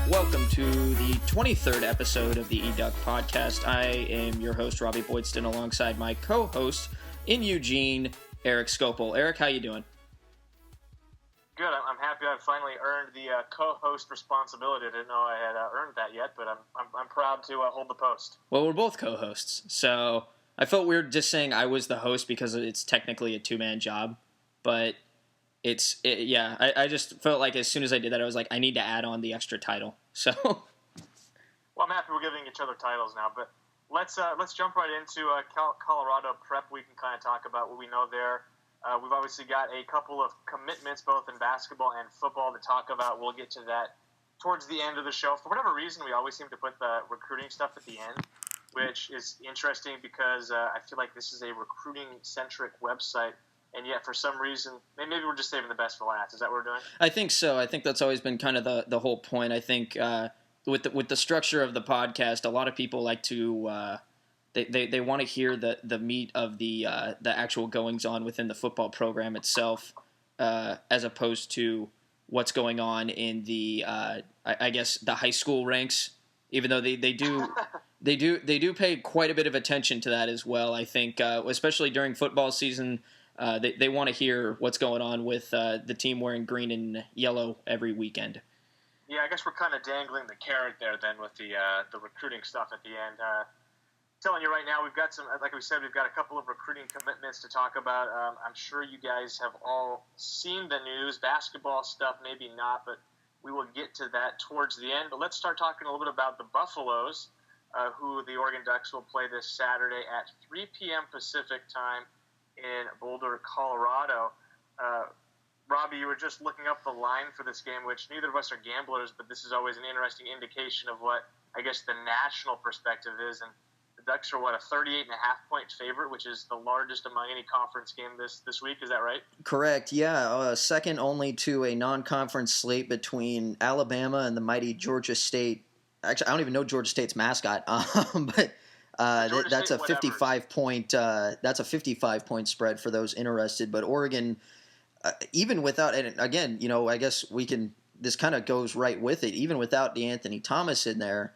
Welcome to the 23rd episode of the eDuck podcast. I am your host, Robby Boydstun, alongside my co-host in Eugene, Erik Scopel. Erik, how you doing? Good. I'm happy I've finally earned the co-host responsibility. I didn't know I had earned that yet, but I'm proud to hold the post. Well, we're both co-hosts, so I felt weird just saying I was the host because it's technically a two-man job, but I just felt like as soon as I did that, I was like, I need to add on the extra title. So, well, I'm happy we're giving each other titles now, but let's jump right into Colorado prep. We can kind of talk about what we know there. We've obviously got a couple of commitments, both in basketball and football, to talk about. We'll get to that towards the end of the show. For whatever reason, we always seem to put the recruiting stuff at the end, which is interesting because I feel like this is a recruiting-centric website. And yet, for some reason, maybe we're just saving the best for last. Is that what we're doing? I think so. I think that's always been kind of the whole point. I think with the structure of the podcast, a lot of people like to they want to hear the meat of the actual goings on within the football program itself, as opposed to what's going on in the I guess the high school ranks. Even though they do pay quite a bit of attention to that as well. I think especially during football season. They want to hear what's going on with the team wearing green and yellow every weekend. Yeah, I guess we're kind of dangling the carrot there then with the recruiting stuff at the end. Telling you right now, we've got some, like we said, we've got a couple of recruiting commitments to talk about. I'm sure you guys have all seen the news, basketball stuff, maybe not, but we will get to that towards the end. But let's start talking a little bit about the Buffaloes, who the Oregon Ducks will play this Saturday at 3 p.m. Pacific time in Boulder, Colorado. Robbie, you were just looking up the line for this game, which neither of us are gamblers, but this is always an interesting indication of what, I guess, the national perspective is. And the Ducks are, a 38.5-point favorite, which is the largest among any conference game this week. Is that right? Correct, yeah. Second only to a non-conference slate between Alabama and the mighty Georgia State. Actually, I don't even know Georgia State's mascot, but... that's a 55-point. That's a 55-point spread for those interested. But Oregon, even without, and again, I guess we can. This kind of goes right with it. Even without DeAnthony Thomas in there,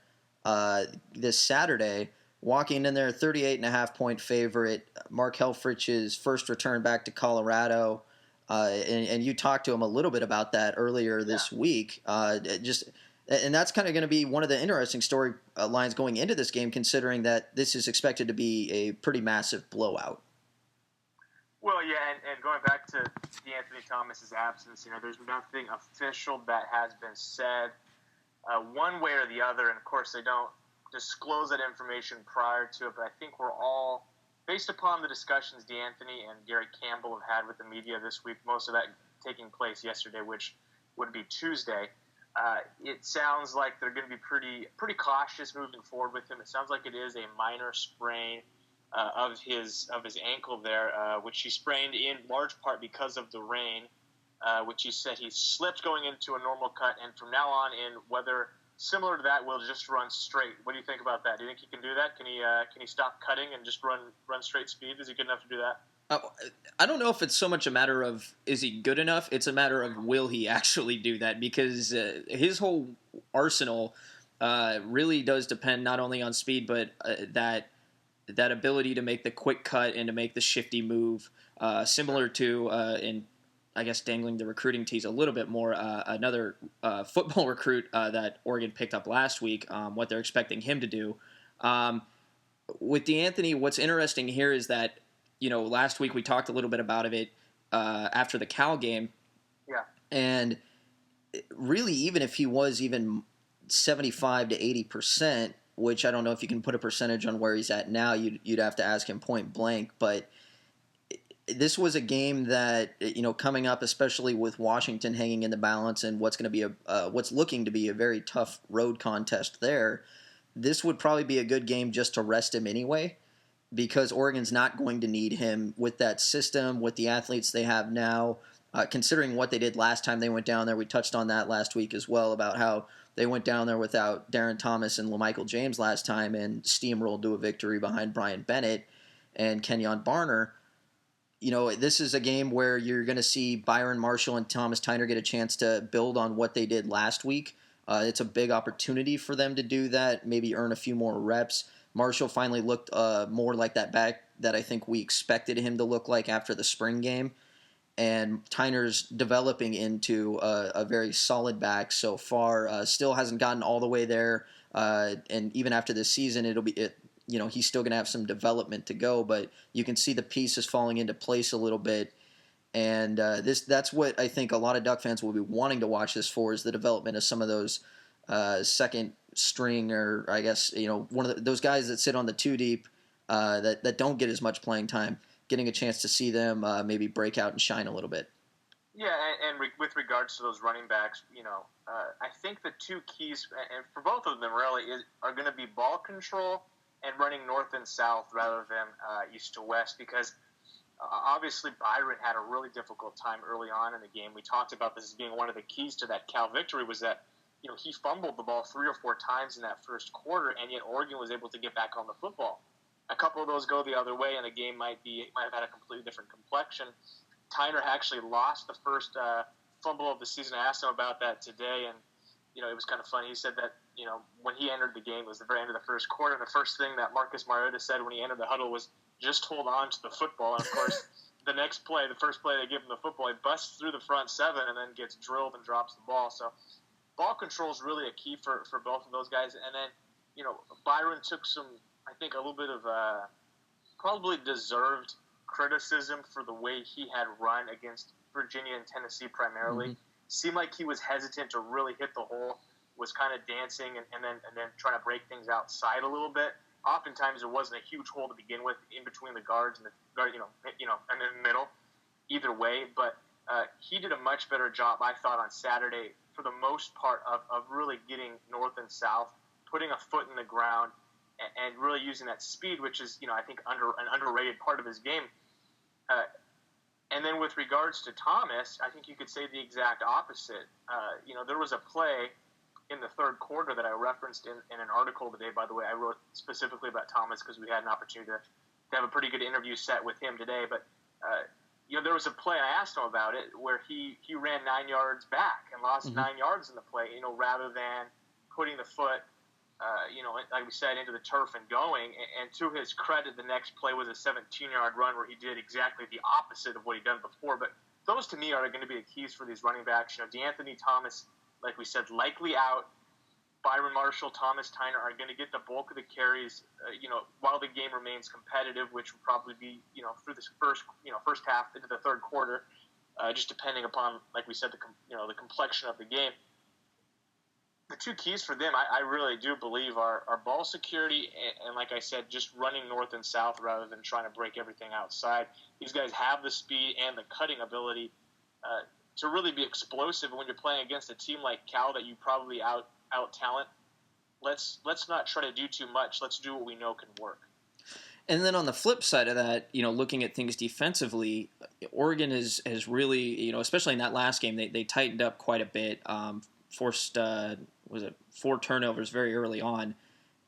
this Saturday, walking in there, 38.5-point favorite. Mark Helfrich's first return back to Colorado, and you talked to him a little bit about that earlier this week. And that's kind of going to be one of the interesting storylines going into this game, considering that this is expected to be a pretty massive blowout. Well, yeah, and going back to Anthony Thomas's absence, there's nothing official that has been said one way or the other. And, of course, they don't disclose that information prior to it. But I think we're all, based upon the discussions DeAnthony and Gary Campbell have had with the media this week, most of that taking place yesterday, which would be Tuesday. It sounds like they're going to be pretty cautious moving forward with him. It sounds like it is a minor sprain of his ankle there, which he sprained in large part because of the rain, which he said he slipped going into a normal cut, and from now on in weather similar to that will just run straight. What do you think about that? Do you think he can do that? Can he stop cutting and just run straight speed? Is he good enough to do that? I don't know if it's so much a matter of is he good enough. It's a matter of will he actually do that, because his whole arsenal really does depend not only on speed, but that ability to make the quick cut and to make the shifty move, similar to, and I guess dangling the recruiting tease a little bit more, another football recruit that Oregon picked up last week, what they're expecting him to do. With DeAnthony, what's interesting here is that, last week we talked a little bit about it after the Cal game. Yeah. And really, even if he was even 75 to 80%, which I don't know if you can put a percentage on where he's at now, you'd have to ask him point blank. But this was a game that, coming up, especially with Washington hanging in the balance and what's going to be what's looking to be a very tough road contest there, this would probably be a good game just to rest him anyway, because Oregon's not going to need him with that system, with the athletes they have now, considering what they did last time they went down there. We touched on that last week as well, about how they went down there without Darren Thomas and LaMichael James last time and steamrolled to a victory behind Brian Bennett and Kenyon Barner. This is a game where you're going to see Byron Marshall and Thomas Tyner get a chance to build on what they did last week. It's a big opportunity for them to do that, maybe earn a few more reps. Marshall finally looked more like that back that I think we expected him to look like after the spring game. And Tyner's developing into a very solid back so far. Still hasn't gotten all the way there, and even after this season, he's still going to have some development to go. But you can see the pieces falling into place a little bit, and that's what I think a lot of Duck fans will be wanting to watch this for, is the development of some of those second string, or I guess one of those guys that sit on the two deep that don't get as much playing time, getting a chance to see them maybe break out and shine a little bit. Yeah, and with regards to those running backs, I think the two keys, and for both of them really, are going to be ball control and running north and south rather than east to west, because obviously Byron had a really difficult time early on in the game. We talked about this as being one of the keys to that Cal victory, was that he fumbled the ball 3 or 4 times in that first quarter, and yet Oregon was able to get back on the football. A couple of those go the other way, and the game might have had a completely different complexion. Tyner actually lost the first fumble of the season. I asked him about that today, and it was kind of funny. He said that when he entered the game, it was the very end of the first quarter, and the first thing that Marcus Mariota said when he entered the huddle was, "Just hold on to the football." And of course, the first play they give him the football, he busts through the front 7 and then gets drilled and drops the ball. So ball control is really a key for both of those guys. And then Byron took some, I think, a little bit of probably deserved criticism for the way he had run against Virginia and Tennessee primarily. Mm-hmm. Seemed like he was hesitant to really hit the hole, was kind of dancing and then trying to break things outside a little bit. Oftentimes there wasn't a huge hole to begin with in between the guards and the guard, and in the middle. Either way, but he did a much better job, I thought, on Saturday for the most part of really getting north and south, putting a foot in the ground, and really using that speed, which is, I think, an underrated part of his game. And then with regards to Thomas, I think you could say the exact opposite. There was a play in the third quarter that I referenced in an article today. By the way, I wrote specifically about Thomas because we had an opportunity to have a pretty good interview set with him today. But, there was a play, I asked him about it, where he ran 9 yards back and lost mm-hmm. 9 yards in the play, rather than putting the foot, like we said, into the turf and going. And to his credit, the next play was a 17-yard run where he did exactly the opposite of what he'd done before. But those, to me, are going to be the keys for these running backs. DeAnthony Thomas, like we said, likely out. Byron Marshall, Thomas Tyner are going to get the bulk of the carries, while the game remains competitive, which will probably be, through this first half into the third quarter, just depending upon, like we said, the complexion of the game. The two keys for them, I really do believe, are ball security and, like I said, just running north and south rather than trying to break everything outside. These guys have the speed and the cutting ability to really be explosive. When you're playing against a team like Cal that you probably out talent, let's not try to do too much. Let's do what we know can work. And then on the flip side of that, looking at things defensively, Oregon has really, especially in that last game, they tightened up quite a bit. Forced 4 turnovers very early on,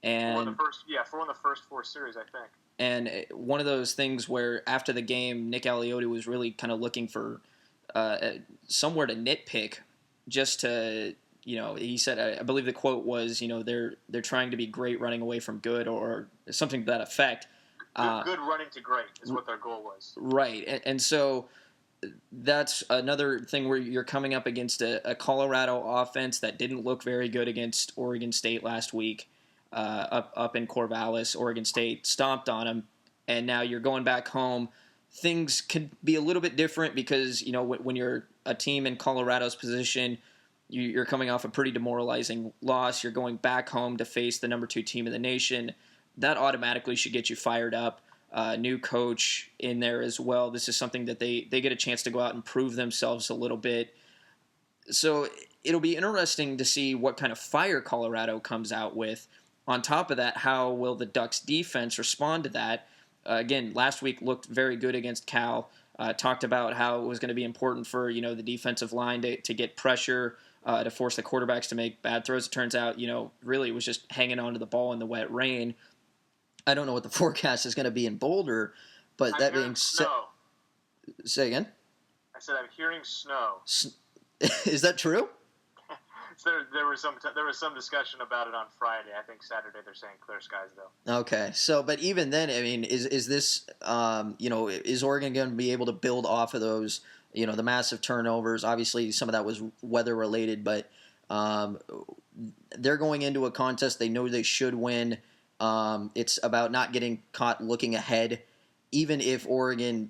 and for one of the first 4 series, I think. And one of those things where after the game, Nick Aliotti was really kind of looking for somewhere to nitpick, just to, he said, I believe the quote was, they're trying to be great running away from good, or something to that effect. Good running to great is what their goal was. Right, and so that's another thing where you're coming up against a Colorado offense that didn't look very good against Oregon State last week, up in Corvallis. Oregon State stomped on them, and now you're going back home. Things could be a little bit different because, when you're a team in Colorado's position, you're coming off a pretty demoralizing loss. You're going back home to face the number 2 team in the nation. That automatically should get you fired up. New coach in there as well. This is something that they get a chance to go out and prove themselves a little bit. So it'll be interesting to see what kind of fire Colorado comes out with. On top of that, how will the Ducks defense respond to that? Again, last week looked very good against Cal. Talked about how it was going to be important for the defensive line to get pressure, to force the quarterbacks to make bad throws. It turns out, really it was just hanging onto the ball in the wet rain. I don't know what the forecast is going to be in Boulder, but that being said, say again. I said I'm hearing snow. Is that true? So there was some discussion about it on Friday. I think Saturday they're saying clear skies though. Okay, so but even then, I mean, is this is Oregon going to be able to build off of those, the massive turnovers? Obviously, some of that was weather related, but um, they're going into a contest they know they should win. It's about not getting caught looking ahead. Even if Oregon,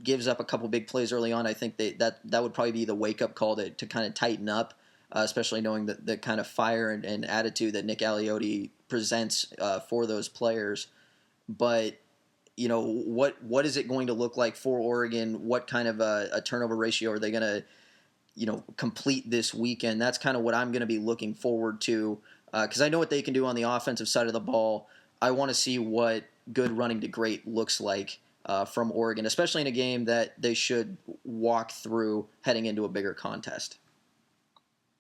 gives up a couple big plays early on, I think that would probably be the wake up call to kind of tighten up, especially knowing the kind of fire and attitude that Nick Aliotti presents for those players. But what is it going to look like for Oregon? What kind of a turnover ratio are they going to complete this weekend? That's kind of what I'm going to be looking forward to, because I know what they can do on the offensive side of the ball. I want to see what good running to great looks like from Oregon, especially in a game that they should walk through heading into a bigger contest.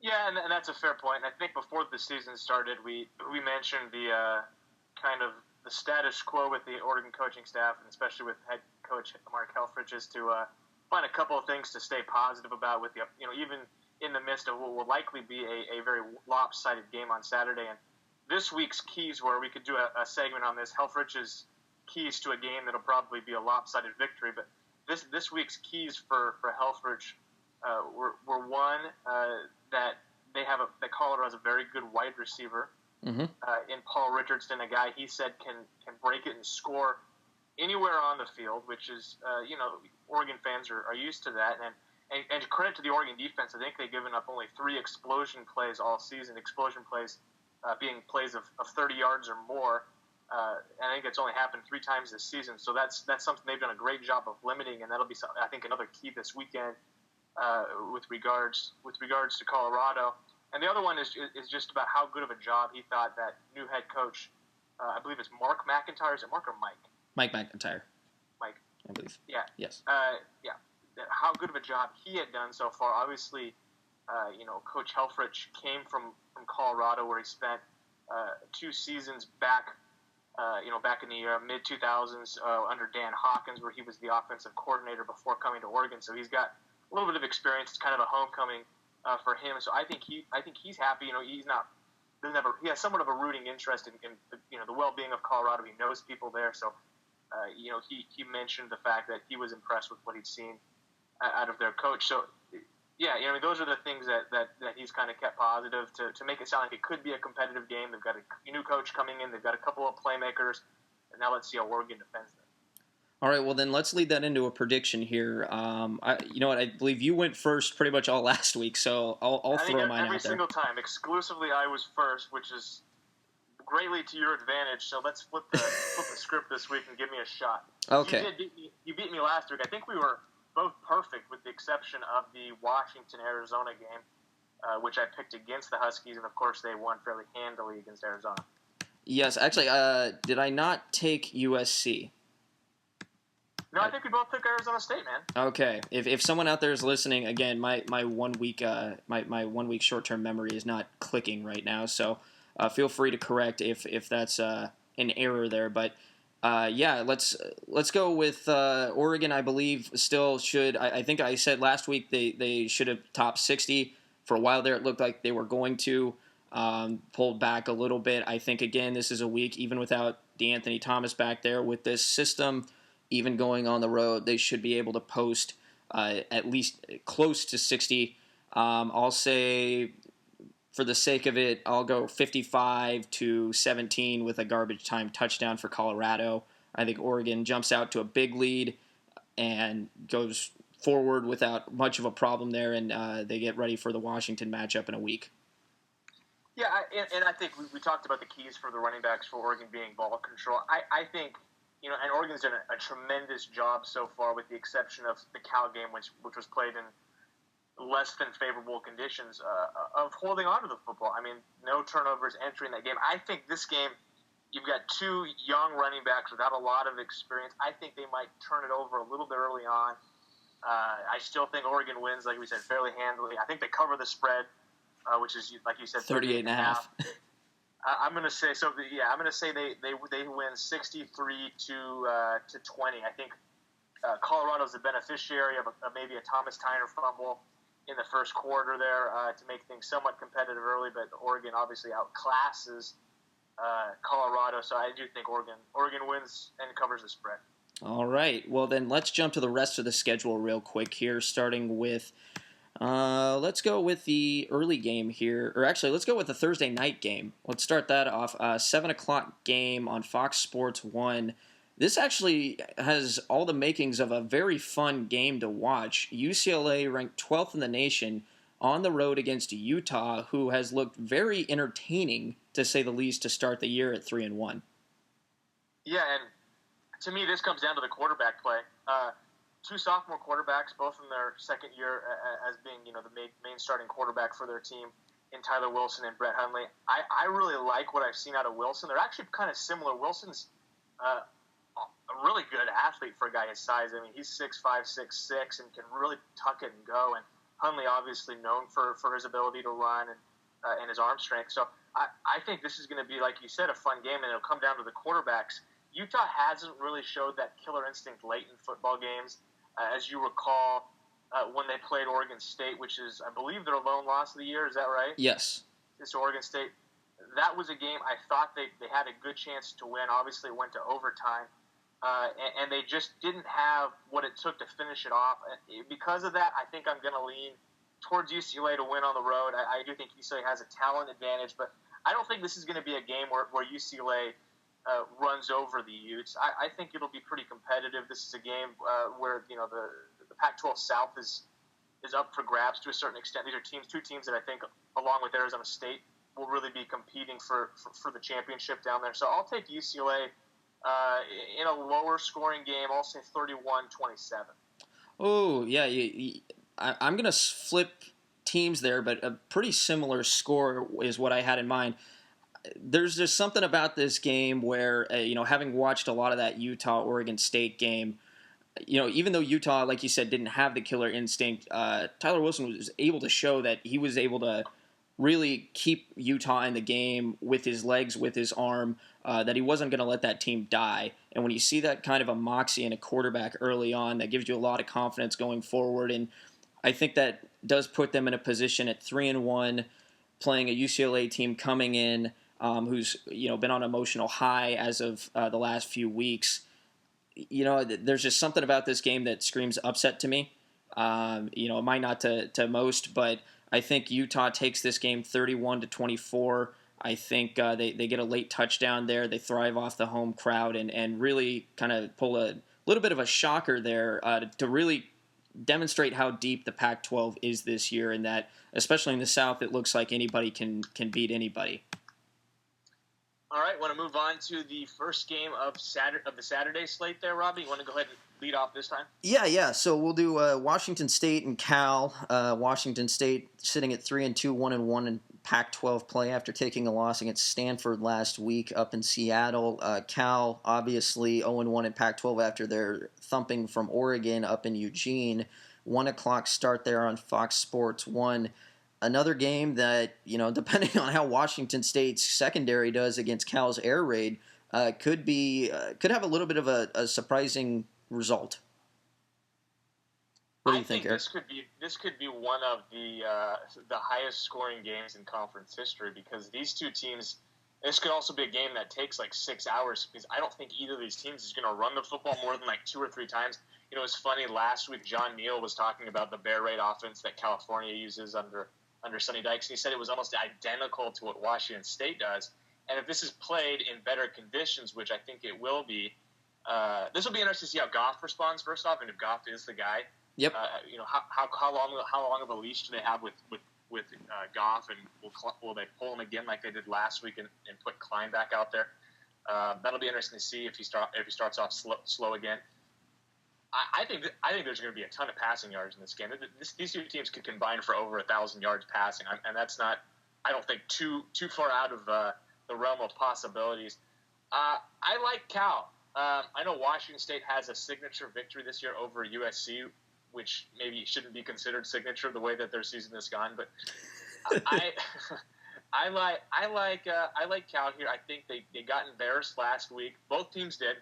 Yeah, and that's a fair point. I think before the season started, we mentioned the kind of the status quo with the Oregon coaching staff, and especially with head coach Mark Helfrich, is to find a couple of things to stay positive about with the even in the midst of what will likely be a very lopsided game on Saturday. And this week's keys, where we could do a segment on this, Helfrich's keys to a game that'll probably be a lopsided victory. But this week's keys for Helfrich were one, that that Colorado has a very good wide receiver in Paul Richardson, a guy he said can break it and score anywhere on the field, which is Oregon fans are used to that. And credit to the Oregon defense, I think they've given up only 3 explosion plays all season. Explosion plays being plays of 30 yards or more. And I think it's only happened 3 times this season. So that's something they've done a great job of limiting, and that'll be, I think, another key this weekend with regards to Colorado. And the other one is just about how good of a job he thought that new head coach, I believe it's Mark McIntyre. Is it Mark or Mike? Mike McIntyre. Mike. I believe. Yeah. Yes. Yeah. How good of a job he had done so far. Obviously, Coach Helfrich came from Colorado, where he spent 2 seasons back in the mid 2000s under Dan Hawkins, where he was the offensive coordinator before coming to Oregon. So he's got a little bit of experience. It's kind of a homecoming for him. So I think he's happy. He has somewhat of a rooting interest in the well-being of Colorado. He knows people there. So he mentioned the fact that he was impressed with what he'd seen out of their coach. So yeah, those are the things that he's kind of kept positive to make it sound like it could be a competitive game. They've got a new coach coming in. They've got a couple of playmakers, and now let's see how Oregon defends them. All right, well then let's lead that into a prediction here. You know what? I believe you went first pretty much all last week, so I'll throw mine out there. Every single time, exclusively I was first, which is greatly to your advantage. So let's flip the script this week and give me a shot. Okay. You beat me last week. I think we were both perfect, with the exception of the Washington-Arizona game, which I picked against the Huskies, and of course they won fairly handily against Arizona. Yes, actually, did I not take USC? No, I think we both took Arizona State, man. Okay, if someone out there is listening, again, my 1 week my 1 week short term memory is not clicking right now, so feel free to correct if that's an error there. But yeah, let's go with Oregon. I believe still should. I think I said last week they should have topped 60 for a while there. It looked like they were going to. Pulled back a little bit. I think again this is a week even without DeAnthony Thomas back there with this system. Even going on the road, they should be able to post at least close to 60. I'll say, for the sake of it, I'll go 55-17 with a garbage time touchdown for Colorado. I think Oregon jumps out to a big lead and goes forward without much of a problem there, and they get ready for the Washington matchup in a week. Yeah, and I think we talked about the keys for the running backs for Oregon being ball control. I think, and Oregon's done a tremendous job so far, with the exception of the Cal game, which was played in less than favorable conditions, of holding on to the football. I mean, no turnovers entering that game. I think this game, you've got 2 young running backs without a lot of experience. I think they might turn it over a little bit early on. I still think Oregon wins, like we said, fairly handily. I think they cover the spread, which is, like you said, 38.5. I'm going to say so. Yeah, I'm going to say they win 63-20. I think Colorado's the beneficiary of maybe a Thomas Tyner fumble, in the first quarter there to make things somewhat competitive early, but Oregon obviously outclasses Colorado, so I do think Oregon wins and covers the spread. All right. Well, then let's jump to the rest of the schedule real quick here, starting with let's go with the early game here. Or actually, let's go with the Thursday night game. Let's start that off. 7 o'clock game on Fox Sports 1. This actually has all the makings of a very fun game to watch. UCLA ranked 12th in the nation on the road against Utah, who has looked very entertaining, to say the least, to start the year at 3-1. Yeah, and to me, this comes down to the quarterback play. Two sophomore quarterbacks, both in their second year as being, the main starting quarterback for their team, in Tyler Wilson and Brett Hundley. I really like what I've seen out of Wilson. They're actually kind of similar. Wilson's a really good athlete for a guy his size. I mean, he's 6'5", 6'6", and can really tuck it and go. And Hundley obviously known for his ability to run and his arm strength. So I think this is going to be, like you said, a fun game, and it'll come down to the quarterbacks. Utah hasn't really showed that killer instinct late in football games. As you recall, when they played Oregon State, which is, I believe, their lone loss of the year. Is that right? Yes. It's Oregon State. That was a game I thought they had a good chance to win. Obviously, it went to overtime. And they just didn't have what it took to finish it off. Because of that, I think I'm going to lean towards UCLA to win on the road. I do think UCLA has a talent advantage, but I don't think this is going to be a game where UCLA runs over the Utes. I think it'll be pretty competitive. This is a game where the Pac-12 South is up for grabs to a certain extent. These are two teams that I think, along with Arizona State, will really be competing for the championship down there. So I'll take UCLA in a lower scoring game. I'll say 31-27. Oh, yeah. I'm going to flip teams there, but a pretty similar score is what I had in mind. There's just something about this game where, having watched a lot of that Utah-Oregon State game, even though Utah, like you said, didn't have the killer instinct, Tyler Wilson was able to show that he was able to really keep Utah in the game with his legs, with his arm, that he wasn't going to let that team die. And when you see that kind of a moxie in a quarterback early on, that gives you a lot of confidence going forward. And I think that does put them in a position at 3-1, playing a UCLA team coming in who's been on an emotional high as of the last few weeks. There's just something about this game that screams upset to me. It might not to most, but I think Utah takes this game 31-24. I think they get a late touchdown there. They thrive off the home crowd and really kind of pull a little bit of a shocker there to really demonstrate how deep the Pac-12 is this year, and that, especially in the South, it looks like anybody can beat anybody. All right, want to move on to the first game of the Saturday slate there, Robbie? You want to go ahead and lead off this time? Yeah. So we'll do Washington State and Cal. Washington State sitting at 3-2, 1-1 in Pac-12 play after taking a loss against Stanford last week up in Seattle. Cal, obviously, 0-1 in Pac-12 after their thumping from Oregon up in Eugene. 1 o'clock start there on Fox Sports 1. Another game that, depending on how Washington State's secondary does against Cal's air raid, could have a little bit of a surprising result. What do you think, Eric? This could be one of the highest scoring games in conference history, because these two teams. This could also be a game that takes like 6 hours, because I don't think either of these teams is going to run the football more than like 2 or 3 times. It was funny last week. John Neal was talking about the Bear Raid offense that California uses under Sonny Dykes. He said it was almost identical to what Washington State does. And if this is played in better conditions, which I think it will be, this will be interesting to see how Goff responds first off, and if Goff is the guy. Yep. How long of a leash do they have with Goff, and will they pull him again like they did last week and put Klein back out there? That'll be interesting to see if he starts off slow again. I think there's going to be a ton of passing yards in this game. These two teams could combine for over 1,000 yards passing, and that's not, I don't think, too far out of the realm of possibilities. I like Cal. I know Washington State has a signature victory this year over USC, which maybe shouldn't be considered signature the way that their season has gone, but I like Cal here. I think they got embarrassed last week. Both teams did.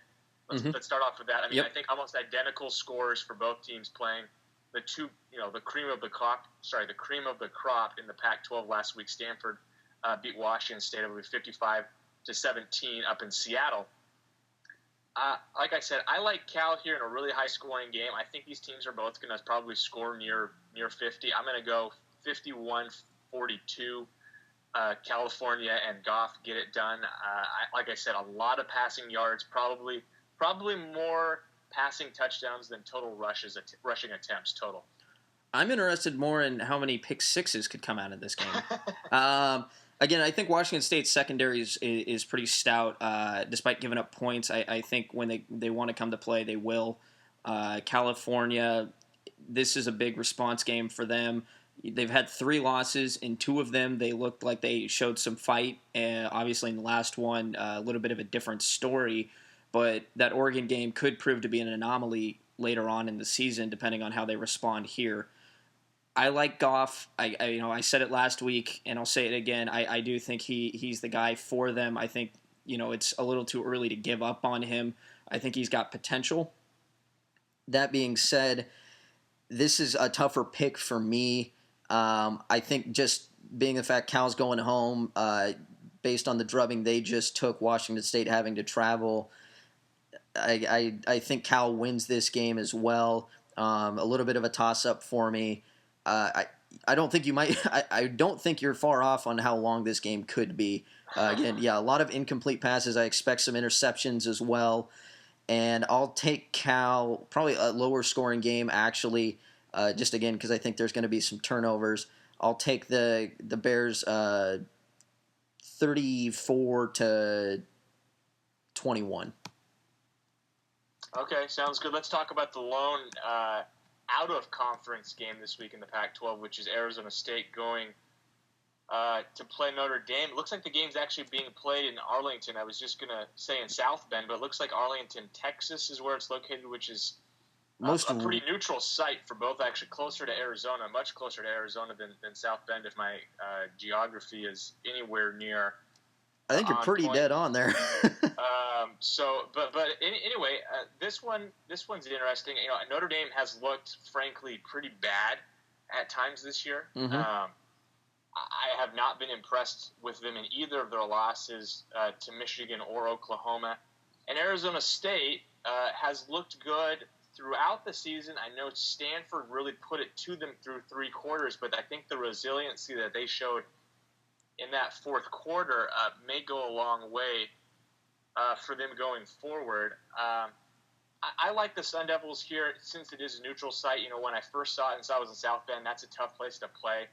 Let's start off with that. I mean, I think almost identical scores for both teams playing the cream of the crop. Sorry, the cream of the crop in the Pac-12 last week. Stanford beat Washington State over 55-17 up in Seattle. Like I said, I like Cal here in a really high-scoring game. I think these teams are both going to probably score near 50. I'm going to go 51-42. California and Goff get it done. Like I said, a lot of passing yards, probably more passing touchdowns than total rushing attempts total. I'm interested more in how many pick sixes could come out of this game. Again, I think Washington State's secondary is pretty stout, despite giving up points. I think when they want to come to play, they will. California, this is a big response game for them. They've had 3 losses. In 2 of them, they looked like they showed some fight. Obviously, in the last one, a little bit of a different story. But that Oregon game could prove to be an anomaly later on in the season, depending on how they respond here. I like Goff. I said it last week, and I'll say it again. I do think he's the guy for them. I think it's a little too early to give up on him. I think he's got potential. That being said, this is a tougher pick for me. I think just being the fact Cal's going home, based on the drubbing they just took, Washington State having to travel, I think Cal wins this game as well. A little bit of a toss-up for me. I don't think you might. I don't think you're far off on how long this game could be. Again, a lot of incomplete passes. I expect some interceptions as well. And I'll take Cal, probably a lower scoring game actually, just again because I think there's going to be some turnovers. I'll take the Bears 34-21. Okay, sounds good. Let's talk about the lone out-of-conference game this week in the Pac-12, which is Arizona State going to play Notre Dame. It looks like the game's actually being played in Arlington. I was just going to say in South Bend, but it looks like Arlington, Texas is where it's located, which is a pretty neutral site for both, actually closer to Arizona, much closer to Arizona than South Bend, if my geography is anywhere near. I think you're pretty dead on there. Anyway, this one's interesting. Notre Dame has looked, frankly, pretty bad at times this year. Mm-hmm. I have not been impressed with them in either of their losses to Michigan or Oklahoma. And Arizona State has looked good throughout the season. I know Stanford really put it to them through 3 quarters, but I think the resiliency that they showed in that 4th quarter may go a long way for them going forward. I like the Sun Devils here since it is a neutral site. When I first saw it and saw it was in South Bend, that's a tough place to play.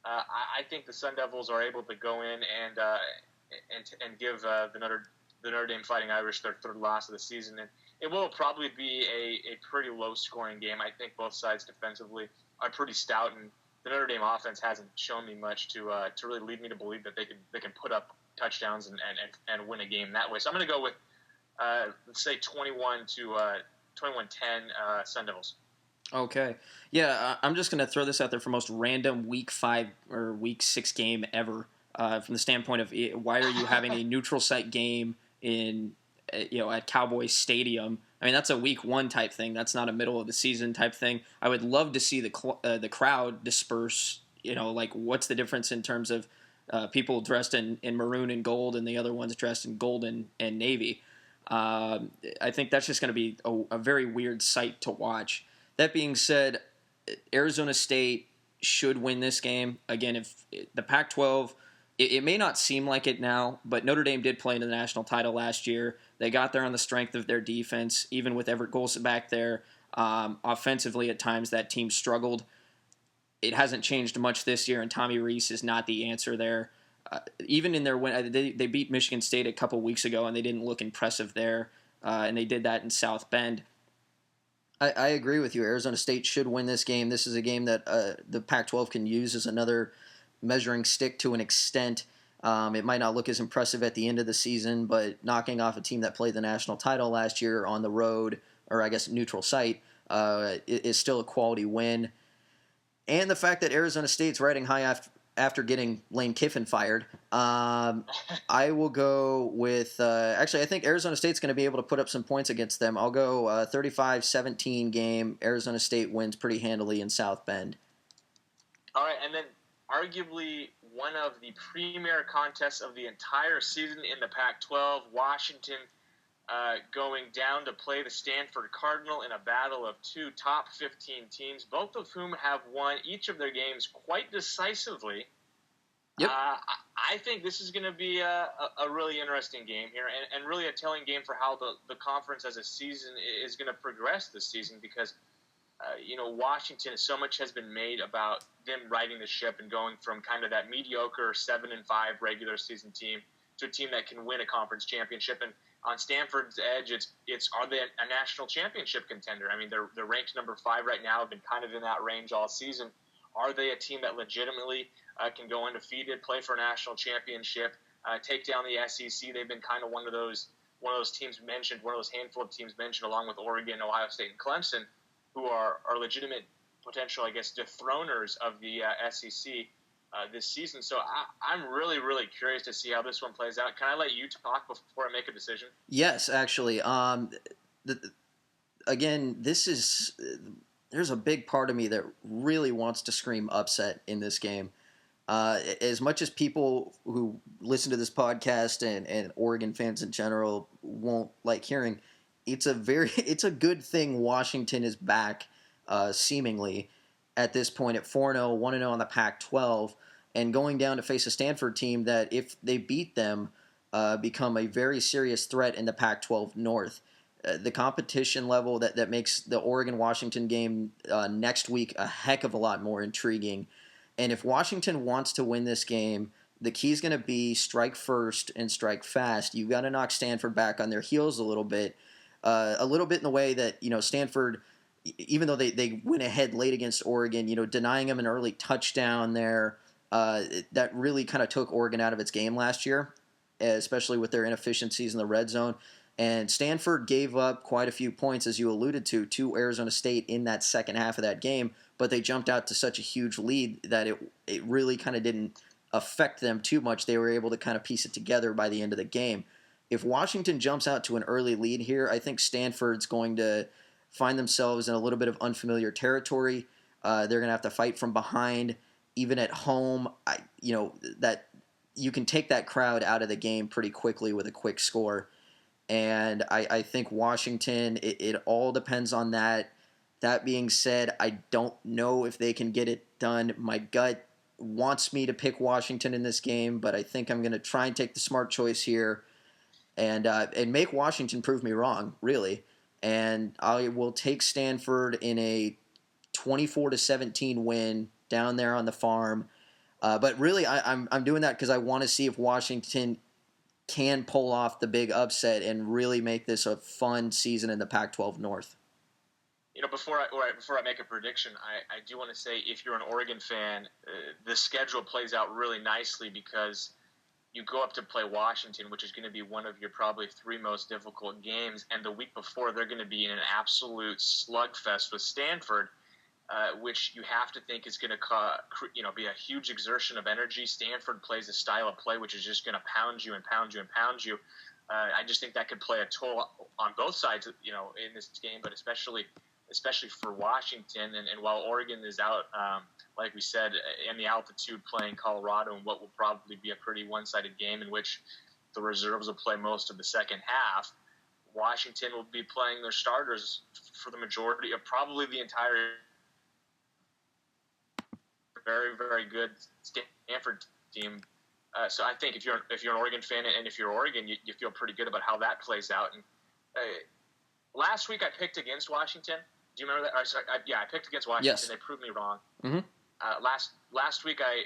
I think the Sun Devils are able to go in and give the Notre Dame Fighting Irish their 3rd loss of the season. And it will probably be a pretty low-scoring game. I think both sides defensively are pretty stout, and the Notre Dame offense hasn't shown me much to really lead me to believe that they can put up touchdowns and win a game that way. So I'm going to go with let's say 21-10 Sun Devils. Okay. Yeah, I'm just going to throw this out there for most random Week 5 or Week 6 game ever, from the standpoint of why are you having a neutral site game at Cowboys Stadium? I mean, that's a Week 1 type thing. That's not a middle of the season type thing. I would love to see the crowd disperse. What's the difference in terms of people dressed in maroon and gold and the other ones dressed in gold and navy? I think that's just going to be a very weird sight to watch. That being said, Arizona State should win this game. Again, if the Pac-12, it may not seem like it now, but Notre Dame did play in the national title last year. They got there on the strength of their defense, even with Everett Golson back there. Offensively, at times, that team struggled. It hasn't changed much this year, and Tommy Rees is not the answer there. Even in their win, they beat Michigan State a couple weeks ago, and they didn't look impressive there, and they did that in South Bend. I agree with you. Arizona State should win this game. This is a game that the Pac-12 can use as another measuring stick to an extent. It might not look as impressive at the end of the season, but knocking off a team that played the national title last year on the road, or I guess neutral site, is still a quality win. And the fact that Arizona State's riding high after getting Lane Kiffin fired. I will go with actually, I think Arizona State's going to be able to put up some points against them. I'll go 35-17 game. Arizona State wins pretty handily in South Bend. All right, and then arguably one of the premier contests of the entire season in the Pac-12, Washington going down to play the Stanford Cardinal in a battle of two top 15 teams, both of whom have won each of their games quite decisively. Yep. I think this is going to be a really interesting game here and really a telling game for how the conference as a season is going to progress this season because, Washington, so much has been made about them riding the ship and going from kind of that mediocre 7-5 regular season team to a team that can win a conference championship. And on Stanford's edge, it's are they a national championship contender? I mean, they're ranked number 5 right now, have been kind of in that range all season. Are they a team that legitimately can go undefeated, play for a national championship, take down the SEC? They've been kind of one of those teams mentioned, one of those handful of teams mentioned, along with Oregon, Ohio State, and Clemson, who are legitimate potential, I guess, dethroners of the SEC this season. So I'm really, really curious to see how this one plays out. Can I let you talk before I make a decision? Yes, actually. Again, there's a big part of me that really wants to scream upset in this game. As much as people who listen to this podcast and Oregon fans in general won't like hearing, it's a good thing Washington is back, seemingly at this point at 4-0, 1-0 on the Pac-12, and going down to face a Stanford team that, if they beat them, become a very serious threat in the Pac-12 North. The competition level that makes the Oregon-Washington game next week a heck of a lot more intriguing. And if Washington wants to win this game, the key is going to be strike first and strike fast. You've got to knock Stanford back on their heels a little bit in the way that, Stanford, even though they went ahead late against Oregon, denying them an early touchdown there, that really kind of took Oregon out of its game last year, especially with their inefficiencies in the red zone. And Stanford gave up quite a few points, as you alluded to Arizona State in that second half of that game, but they jumped out to such a huge lead that it really kind of didn't affect them too much. They were able to kind of piece it together by the end of the game. If Washington jumps out to an early lead here, I think Stanford's going to find themselves in a little bit of unfamiliar territory. They're going to have to fight from behind, even at home. That you can take that crowd out of the game pretty quickly with a quick score. And I think Washington, it all depends on that. That being said, I don't know if they can get it done. My gut wants me to pick Washington in this game, but I think I'm going to try and take the smart choice here and make Washington prove me wrong, really. And I will take Stanford in a 24-17 win down there on the farm. But really, I'm doing that because I want to see if Washington can pull off the big upset and really make this a fun season in the Pac-12 North. Before I make a prediction, I do want to say, if you're an Oregon fan, the schedule plays out really nicely because you go up to play Washington, which is going to be one of your probably 3 most difficult games, and the week before they're going to be in an absolute slugfest with Stanford, which you have to think is going to be a huge exertion of energy. Stanford plays a style of play which is just going to pound you and pound you and pound you. I just think that could play a toll on both sides, in this game, but especially for Washington. And while Oregon is out, like we said, in the altitude playing Colorado in what will probably be a pretty one-sided game in which the reserves will play most of the second half, Washington will be playing their starters for the majority of probably the entire very, very good Stanford team. So I think if you're an Oregon fan and if you're Oregon, you feel pretty good about how that plays out. And last week I picked against Washington. Do you remember that? I picked against Washington. Yes. They proved me wrong. Mm-hmm. Last week I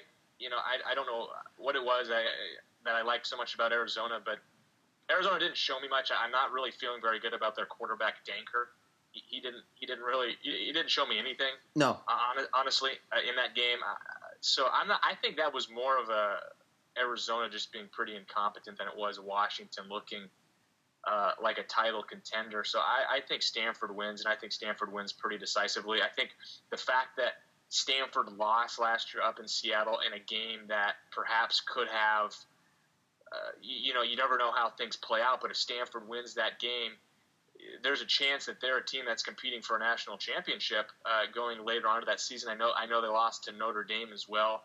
don't know what it was that I liked so much about Arizona, but Arizona didn't show me much. I'm not really feeling very good about their quarterback Danker. He didn't show me anything. No, honestly, in that game. So I think that was more of a Arizona just being pretty incompetent than it was Washington looking like a title contender. So I think Stanford wins, and I think Stanford wins pretty decisively. I think the fact that Stanford lost last year up in Seattle in a game that perhaps could have, you never know how things play out, but if Stanford wins that game, there's a chance that they're a team that's competing for a national championship going later on to that season. I know they lost to Notre Dame as well,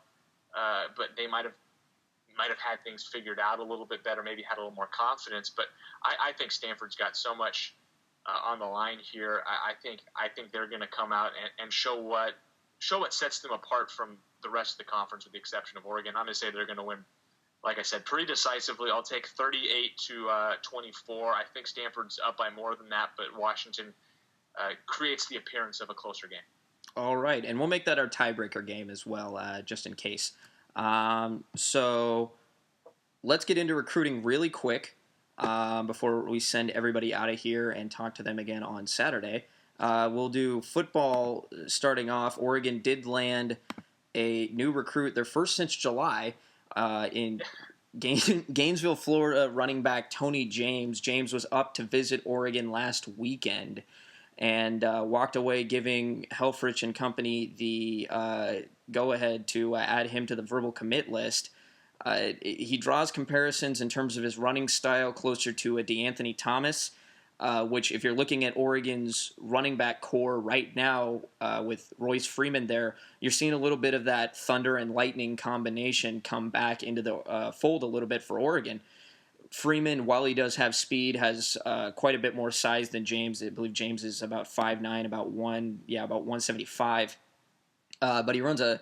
but they might have had things figured out a little bit better, maybe had a little more confidence. But I think Stanford's got so much on the line here. I think they're going to come out and show what sets them apart from the rest of the conference, with the exception of Oregon. I'm going to say they're going to win, like I said, pretty decisively. I'll take 38-24. I think Stanford's up by more than that, but Washington creates the appearance of a closer game. All right, and we'll make that our tiebreaker game as well, just in case. So let's get into recruiting really quick before we send everybody out of here and talk to them again on Saturday. We'll do football starting off. Oregon did land a new recruit, their first since July, in Gainesville, Florida, running back Tony James. James was up to visit Oregon last weekend and walked away giving Helfrich and company the go-ahead to add him to the verbal commit list. He draws comparisons in terms of his running style closer to a DeAnthony Thomas, which if you're looking at Oregon's running back core right now with Royce Freeman there, you're seeing a little bit of that thunder and lightning combination come back into the fold a little bit for Oregon. Freeman, while he does have speed, has quite a bit more size than James. I believe James is about 5'9", about 175. But he runs a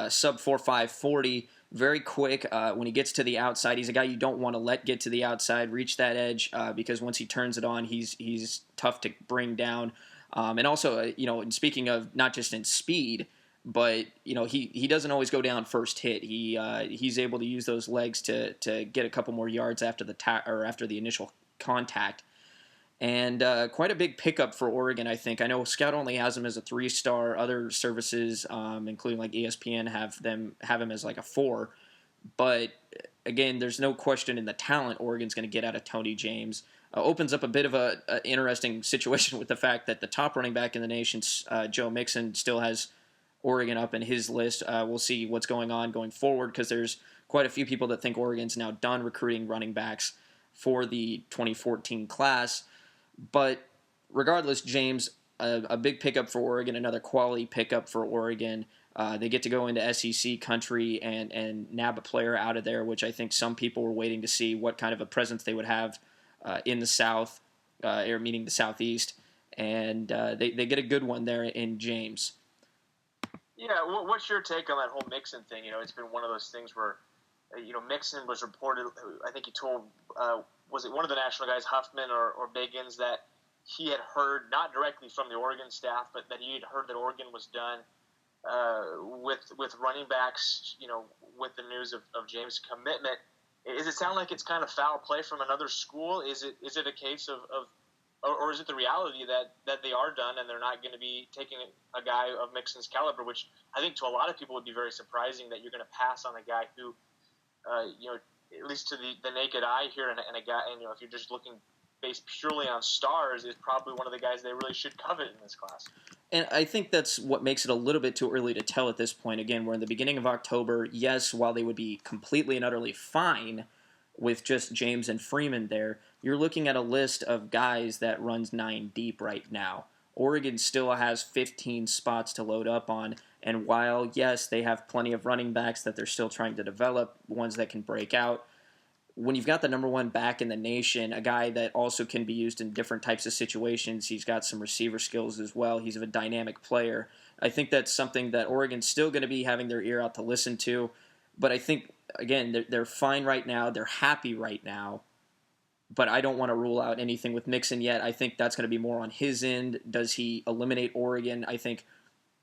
sub 4.5 40, very quick. When he gets to the outside, he's a guy you don't want to let get to the outside, reach that edge, because once he turns it on, he's tough to bring down. And also, and speaking of not just in speed, but he doesn't always go down first hit. He's able to use those legs to get a couple more yards after after the initial contact. And quite a big pickup for Oregon, I think. I know Scout only has him as a 3-star. Other services, including like ESPN, have him as like a 4. But again, there's no question in the talent Oregon's going to get out of Tony James. Opens up a bit of a interesting situation with the fact that the top running back in the nation, Joe Mixon, still has Oregon up in his list. We'll see what's going on going forward, because there's quite a few people that think Oregon's now done recruiting running backs for the 2014 class. But regardless, James, a big pickup for Oregon, another quality pickup for Oregon. They get to go into SEC country and nab a player out of there, which I think some people were waiting to see what kind of a presence they would have in the South, or meaning the Southeast. And they get a good one there in James. Yeah, what's your take on that whole Mixon thing? It's been one of those things where, Mixon was reported, I think he told, was it one of the national guys, Huffman or Biggins, that he had heard, not directly from the Oregon staff, but that he had heard that Oregon was done with running backs, with the news of James' commitment. Does it sound like it's kind of foul play from another school? Is it a case of or is it the reality that they are done and they're not going to be taking a guy of Mixon's caliber, which I think to a lot of people would be very surprising, that you're going to pass on a guy who, at least to the naked eye here, and a guy, and if you're just looking based purely on stars, is probably one of the guys they really should covet in this class. And I think that's what makes it a little bit too early to tell at this point. Again, we're in the beginning of October. Yes, while they would be completely and utterly fine with just James and Freeman there, you're looking at a list of guys that runs 9 deep right now. Oregon still has 15 spots to load up on, and while, yes, they have plenty of running backs that they're still trying to develop, ones that can break out, when you've got the number one back in the nation, a guy that also can be used in different types of situations, he's got some receiver skills as well, he's a dynamic player, I think that's something that Oregon's still going to be having their ear out to listen to. But I think, again, they're fine right now, they're happy right now, but I don't want to rule out anything with Mixon yet. I think that's going to be more on his end. Does he eliminate Oregon? I think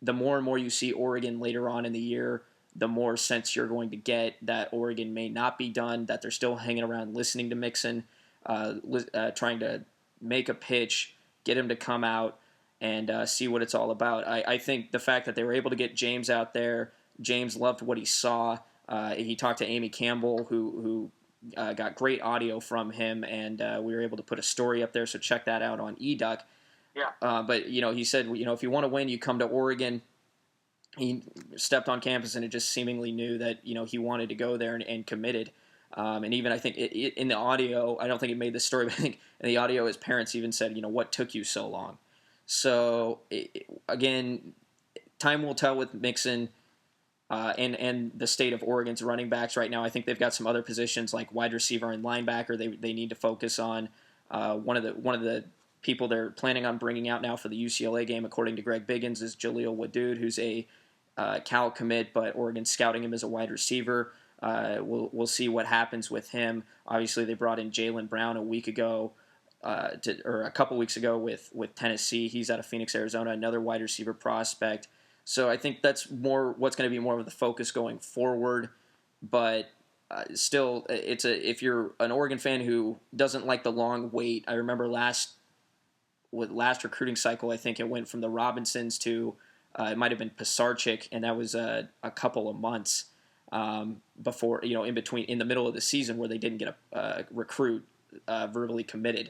the more and more you see Oregon later on in the year, the more sense you're going to get that Oregon may not be done, that they're still hanging around listening to Mixon, trying to make a pitch, get him to come out and see what it's all about. I think the fact that they were able to get James out there, James loved what he saw. He talked to Amy Campbell, who got great audio from him, and we were able to put a story up there, so check that out on eDuck. Yeah. But, he said, if you want to win, you come to Oregon. he stepped on campus and it just seemingly knew that he wanted to go there and committed. And even I think in the audio, I don't think it made the story, but I think in the audio, his parents even said, what took you so long? So again, time will tell with Mixon. And the state of Oregon's running backs right now. I think they've got some other positions like wide receiver and linebacker they need to focus on. One of the people they're planning on bringing out now for the UCLA game, according to Greg Biggins, is Jaleel Wadood, who's a Cal commit, but Oregon's scouting him as a wide receiver. We'll see what happens with him. Obviously, they brought in Jaylen Brown a week ago. Or a couple weeks ago with Tennessee. He's out of Phoenix, Arizona, another wide receiver prospect. So I think that's what's going to be more of the focus going forward. But still, if you're an Oregon fan who doesn't like the long wait, I remember last recruiting cycle, I think it went from the Robinsons to it might have been Pisarcik, and that was a couple of months before, in the middle of the season where they didn't get a recruit verbally committed.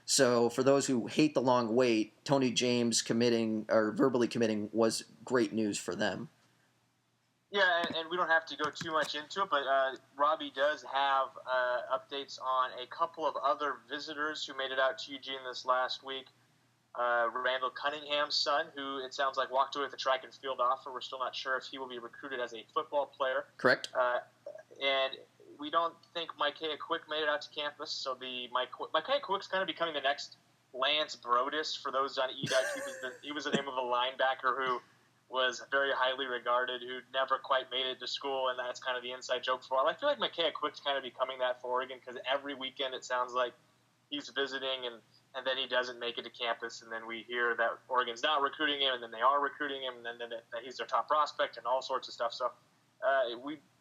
So for those who hate the long wait, Tony James committing or verbally committing was great news for them. Yeah, and we don't have to go too much into it, but Robby does have updates on a couple of other visitors who made it out to Eugene this last week. Randall Cunningham's son, who it sounds like walked away with a track and field offer. We're still not sure if he will be recruited as a football player. Correct. And we don't think Micaiah Quick made it out to campus, so Micaiah Quick's kind of becoming the next Lance Brodus for those on eDuck. He was the name of a linebacker who was very highly regarded, who never quite made it to school, and that's kind of the inside joke for him. I feel like Micaiah Quick's kind of becoming that for Oregon because every weekend it sounds like he's visiting and then he doesn't make it to campus, and then we hear that Oregon's not recruiting him, and then they are recruiting him, and then that he's their top prospect and all sorts of stuff. So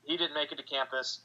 he didn't make it to campus.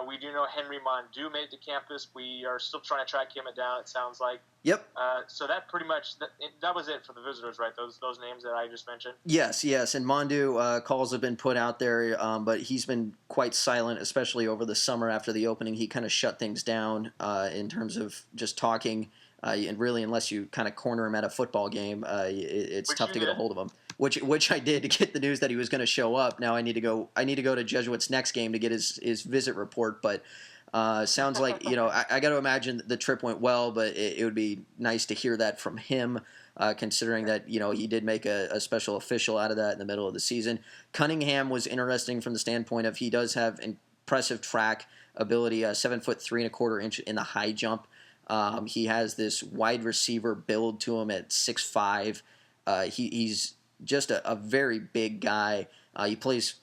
We do know Henry Mondu made it to campus. We are still trying to track him down, it sounds like. Yep. So that pretty much that was it for the visitors, right? Those names that I just mentioned. Yes. And Mondu calls have been put out there, but he's been quite silent, especially over the summer after the opening. He kind of shut things down in terms of just talking, and really, unless you kind of corner him at a football game, it's tough to get a hold of him. Which I did to get the news that he was going to show up. Now I need to go to Jesuit's next game to get his visit report. But sounds like I got to imagine the trip went well. But it would be nice to hear that from him, considering that he did make a special official out of that in the middle of the season. Cunningham was interesting from the standpoint of he does have impressive track ability, 7 foot 3 1/4 in the high jump. He has this wide receiver build to him at 6'5". He's just a very big guy. He plays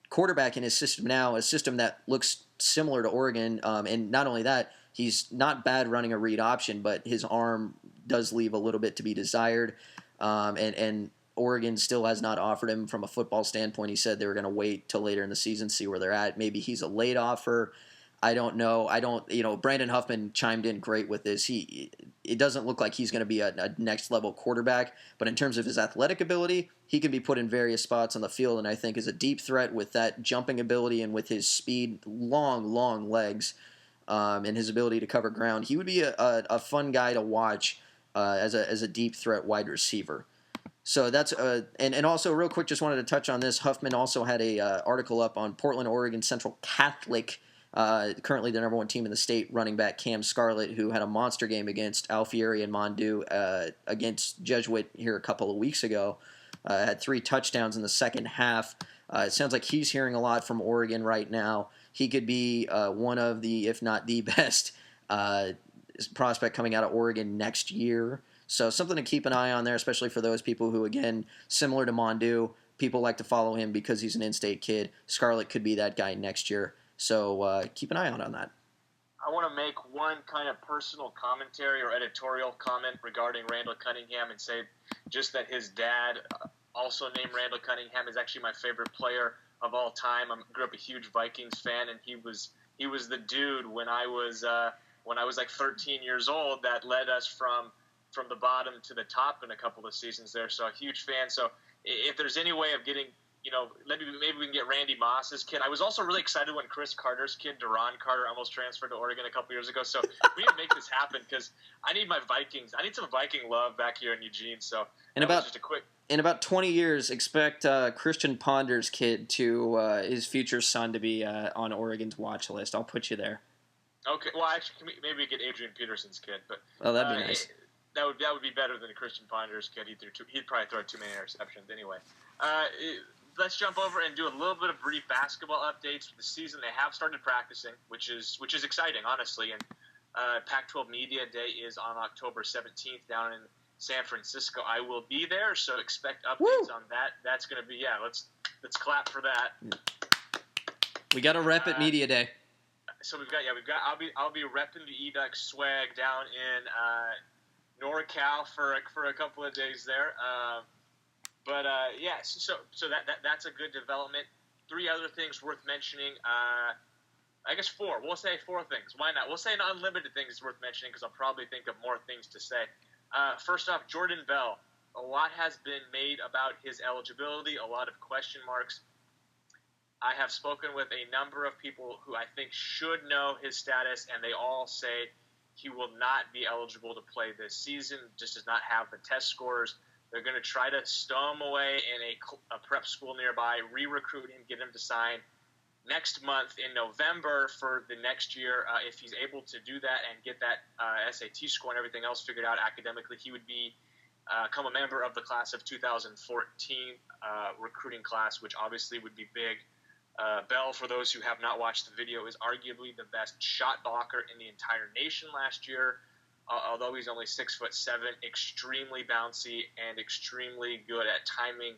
quarterback in his system now, a system that looks similar to Oregon. And not only that, he's not bad running a read option, but his arm does leave a little bit to be desired. And Oregon still has not offered him from a football standpoint. He said they were going to wait till later in the season, see where they're at. Maybe he's a late offer. I don't know. Brandon Huffman chimed in great with this. It doesn't look like he's going to be a next level quarterback, but in terms of his athletic ability, he can be put in various spots on the field, and I think as a deep threat with that jumping ability and with his speed, long legs, and his ability to cover ground, he would be a fun guy to watch as a deep threat wide receiver. So that's and also real quick, just wanted to touch on this. Huffman also had a article up on Portland, Oregon Central Catholic. Currently the number one team in the state, running back Cam Scarlett, who had a monster game against Alfieri and Mondu against Jesuit here a couple of weeks ago. Had 3 touchdowns in the second half. It sounds like he's hearing a lot from Oregon right now. He could be one of the, if not the best, prospect coming out of Oregon next year. So something to keep an eye on there, especially for those people who, again, similar to Mondu, people like to follow him because he's an in-state kid. Scarlett could be that guy next year. So keep an eye out on that. I want to make one kind of personal commentary or editorial comment regarding Randall Cunningham and say just that his dad, also named Randall Cunningham, is actually my favorite player of all time. I grew up a huge Vikings fan, and he was the dude when I was like 13 years old that led us from the bottom to the top in a couple of seasons there. So a huge fan. So if there's any way of getting maybe we can get Randy Moss's kid. I was also really excited when Chris Carter's kid, Deron Carter, almost transferred to Oregon a couple years ago. So we need to make this happen because I need some Viking love back here in Eugene. So in about 20 years, expect Christian Ponder's kid to his future son to be on Oregon's watch list. I'll put you there. Okay. Well, actually, maybe we get Adrian Peterson's kid, but that'd be nice. That would be better than Christian Ponder's kid. He'd probably throw too many interceptions anyway. Let's jump over and do a little bit of brief basketball updates for the season. They have started practicing, which is exciting, honestly. And Pac-12 Media Day is on October 17th down in San Francisco. I will be there, so expect updates on that. That's going to be let's clap for that. We got a rep at Media Day. So I'll be repping the eDuck swag down in NorCal for a couple of days there. So that's a good development. 3 other things worth mentioning. I guess 4. We'll say 4 things. Why not? We'll say an unlimited thing is worth mentioning because I'll probably think of more things to say. First off, Jordan Bell. A lot has been made about his eligibility, a lot of question marks. I have spoken with a number of people who I think should know his status, and they all say he will not be eligible to play this season, just does not have the test scores. They're going to try to stow him away in a prep school nearby, re-recruit him, get him to sign next month in November for the next year. If he's able to do that and get that SAT score and everything else figured out academically, he would become a member of the class of 2014 recruiting class, which obviously would be big. Bell, for those who have not watched the video, is arguably the best shot blocker in the entire nation last year. Although he's only 6'7", extremely bouncy and extremely good at timing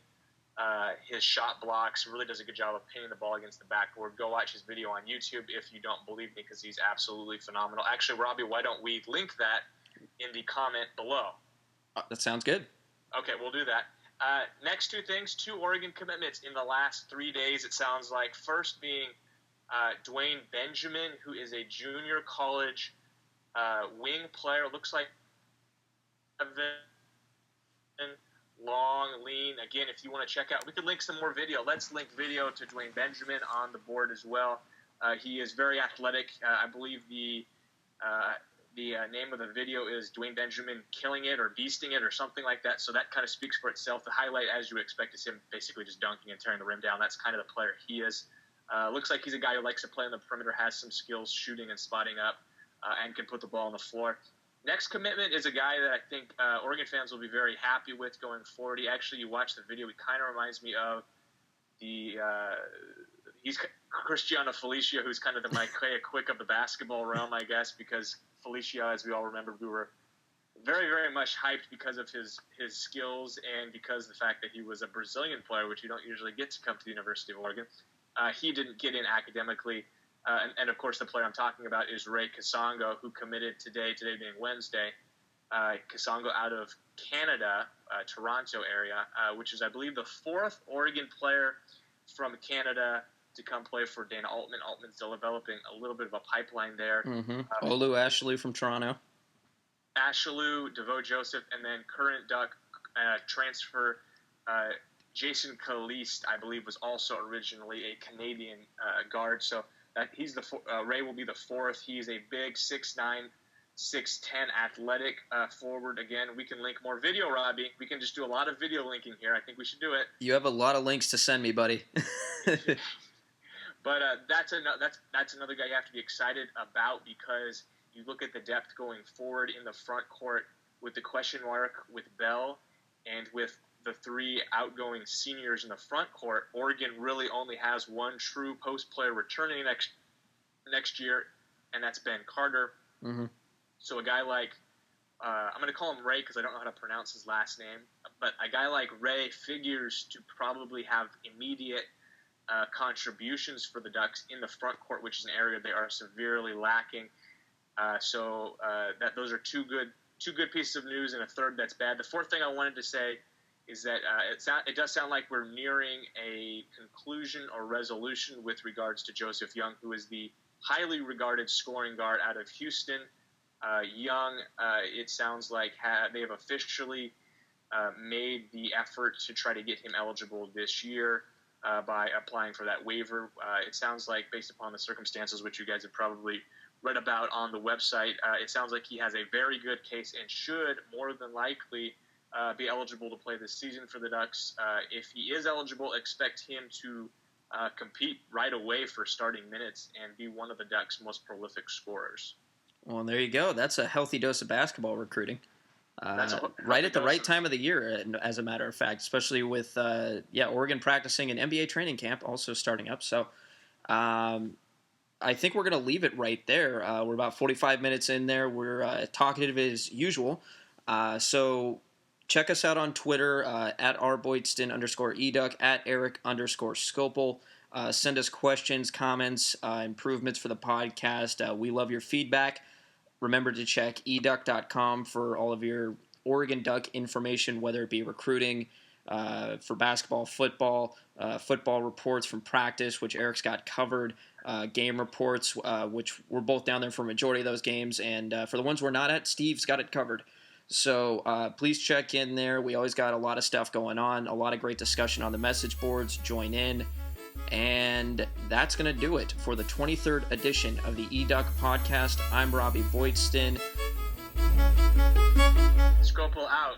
his shot blocks. Really does a good job of pinning the ball against the backboard. Go watch his video on YouTube if you don't believe me, because he's absolutely phenomenal. Actually, Robbie, why don't we link that in the comment below? That sounds good. Okay, we'll do that. Next 2 things, 2 Oregon commitments in the last 3 days, it sounds like. First being Dwayne Benjamin, who is a junior college wing player. Looks like long, lean. Again, if you want to check out, we could link some more video. Let's link video to Dwayne Benjamin on the board as well. He is very athletic. I believe the name of the video is Dwayne Benjamin killing it or beasting it or something like that. So that kind of speaks for itself. The highlight, as you expect, is him basically just dunking and tearing the rim down. That's kind of the player he is. Looks like he's a guy who likes to play on the perimeter, has some skills shooting and spotting up, and can put the ball on the floor. Next commitment is a guy that I think Oregon fans will be very happy with going forward. You watch the video, he kind of reminds me of he's Cristiano Felicio, who's kind of the Mike Quick of the basketball realm, I guess, because Felicio, as we all remember, we were very, very much hyped because of his skills and because of the fact that he was a Brazilian player, which you don't usually get to come to the University of Oregon. He didn't get in academically. And of course, the player I'm talking about is Ray Kasongo, who committed today being Wednesday. Kasongo out of Canada, Toronto area, which is, I believe, the 4th Oregon player from Canada to come play for Dana Altman. Altman's developing a little bit of a pipeline there. Mm-hmm. Olu Ashalou from Toronto. Ashalou, DeVoe Joseph, and then current Duck transfer Jason Caliste, I believe, was also originally a Canadian guard. So he's Ray will be the 4th. He's a big 6'9", 6'10", athletic forward. Again, we can link more video, Robbie. We can just do a lot of video linking here. I think we should do it. You have a lot of links to send me, buddy. But that's another guy you have to be excited about, because you look at the depth going forward in the front court with the question mark with Bell and with the 3 outgoing seniors in the front court. Oregon really only has one true post player returning next year, and that's Ben Carter. Mm-hmm. So a guy like I'm going to call him Ray because I don't know how to pronounce his last name, but a guy like Ray figures to probably have immediate contributions for the Ducks in the front court, which is an area they are severely lacking. So those are two good pieces of news, and a third that's bad. The 4th thing I wanted to say is that it does sound like we're nearing a conclusion or resolution with regards to Joseph Young, who is the highly regarded scoring guard out of Houston. Young, it sounds like they have officially made the effort to try to get him eligible this year. by applying for that waiver. It sounds like, based upon the circumstances which you guys have probably read about on the website, it sounds like he has a very good case and should more than likely be eligible to play this season for the Ducks. If he is eligible, expect him to compete right away for starting minutes and be one of the Ducks' most prolific scorers. Well, there you go. That's a healthy dose of basketball recruiting. Right at the right time of the year, as a matter of fact, especially with Oregon practicing and NBA training camp also starting up. So I think we're going to leave it right there. We're about 45 minutes in there. We're talkative as usual. So check us out on Twitter at @Boydstun _eDuck, at Erik _Scopel. Send us questions, comments, improvements for the podcast. We love your feedback. Remember to check eDuck.com for all of your Oregon Duck information, whether it be recruiting for basketball, football, football reports from practice, which Erik's got covered, game reports, which we're both down there for a majority of those games, and for the ones we're not at, Steve's got it covered. So please check in there. We always got a lot of stuff going on, a lot of great discussion on the message boards. Join in. And that's going to do it for the 23rd edition of the eDuck podcast. I'm Robby Boydstun. Scopel out.